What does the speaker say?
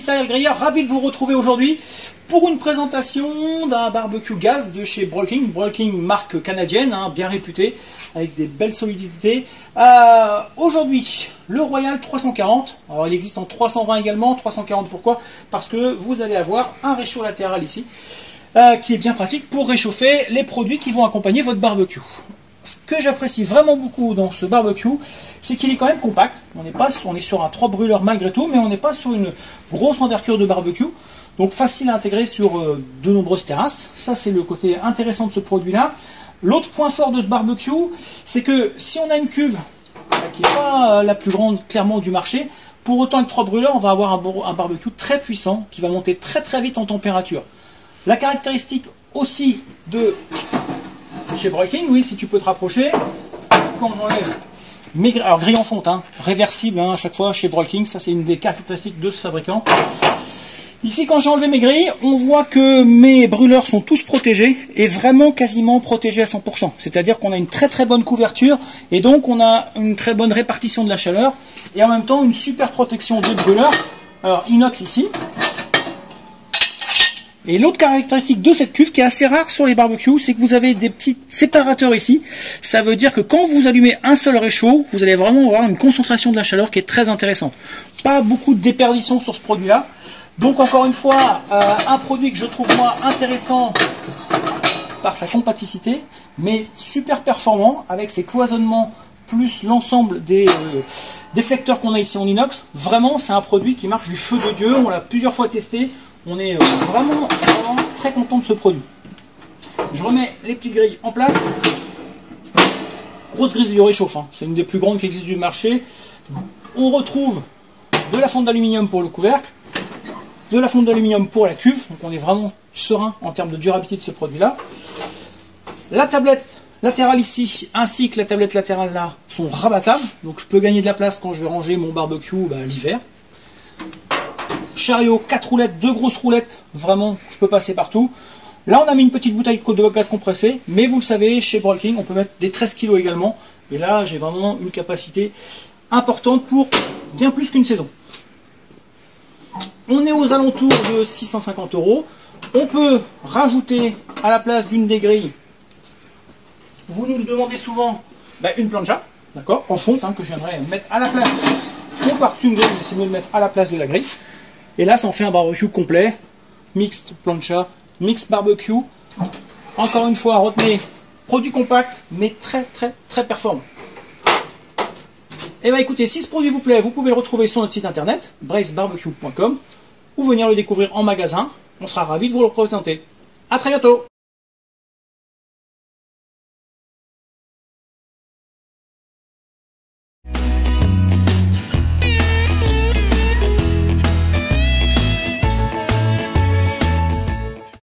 Serial Griller, ravi de vous retrouver aujourd'hui pour une présentation d'un barbecue gaz de chez Brolking. Brolking, marque canadienne, hein, bien réputée, avec des belles solidités. Aujourd'hui, le Royal 340. Alors il existe en 320 également. 340 pourquoi? Parce que vous allez avoir un réchaud latéral ici, qui est bien pratique pour réchauffer les produits qui vont accompagner votre barbecue. Ce que j'apprécie vraiment beaucoup dans ce barbecue, c'est qu'il est quand même compact. On est sur un 3 brûleurs malgré tout, mais on n'est pas sur une grosse envergure de barbecue. Donc facile à intégrer sur de nombreuses terrasses. Ça, c'est le côté intéressant de ce produit-là. L'autre point fort de ce barbecue, c'est que si on a une cuve qui n'est pas la plus grande clairement du marché, pour autant avec 3 brûleurs, on va avoir un barbecue très puissant qui va monter très très vite en température. La caractéristique aussi de chez Brolking, oui, si tu peux te rapprocher, quand on enlève mes grilles, alors grille en fonte, hein, réversible hein, à chaque fois chez Brolking, ça c'est une des caractéristiques de ce fabricant. Ici, quand j'ai enlevé mes grilles, on voit que mes brûleurs sont tous protégés et vraiment quasiment protégés à 100%. C'est-à-dire qu'on a une très très bonne couverture et donc on a une très bonne répartition de la chaleur et en même temps une super protection des brûleurs. Alors inox ici. Et l'autre caractéristique de cette cuve qui est assez rare sur les barbecues, c'est que vous avez des petits séparateurs ici. Ça veut dire que quand vous allumez un seul réchaud, vous allez vraiment avoir une concentration de la chaleur qui est très intéressante. Pas beaucoup de déperdition sur ce produit-là. Donc encore une fois, un produit que je trouve moi intéressant par sa compacité, mais super performant avec ses cloisonnements plus l'ensemble des déflecteurs qu'on a ici en inox. Vraiment, c'est un produit qui marche du feu de Dieu. On l'a plusieurs fois testé. On est vraiment très content de ce produit. Je remets les petites grilles en place. Grosse grille de réchauffe, hein. C'est une des plus grandes qui existe du marché. On retrouve de la fonte d'aluminium pour le couvercle, de la fonte d'aluminium pour la cuve. Donc on est vraiment serein en termes de durabilité de ce produit-là. La tablette latérale ici, ainsi que la tablette latérale là, sont rabattables. Donc je peux gagner de la place quand je vais ranger mon barbecue l'hiver. Chariot, 4 roulettes, 2 grosses roulettes, vraiment, je peux passer partout. Là, on a mis une petite bouteille de gaz compressé, mais vous le savez, chez Brolking, on peut mettre des 13 kg également. Et là, j'ai vraiment une capacité importante pour bien plus qu'une saison. On est aux alentours de 650 €. On peut rajouter à la place d'une des grilles, vous nous le demandez souvent, une plancha, d'accord, en fonte, hein, que je viendrai mettre à la place, non par-dessus une grille, mais c'est mieux de le mettre à la place de la grille. Et là, ça en fait un barbecue complet, mixte plancha, mixte barbecue. Encore une fois, retenez, produit compact, mais très très très performant. Et écoutez, si ce produit vous plaît, vous pouvez le retrouver sur notre site internet, bracebarbecue.com, ou venir le découvrir en magasin. On sera ravis de vous le présenter. À très bientôt.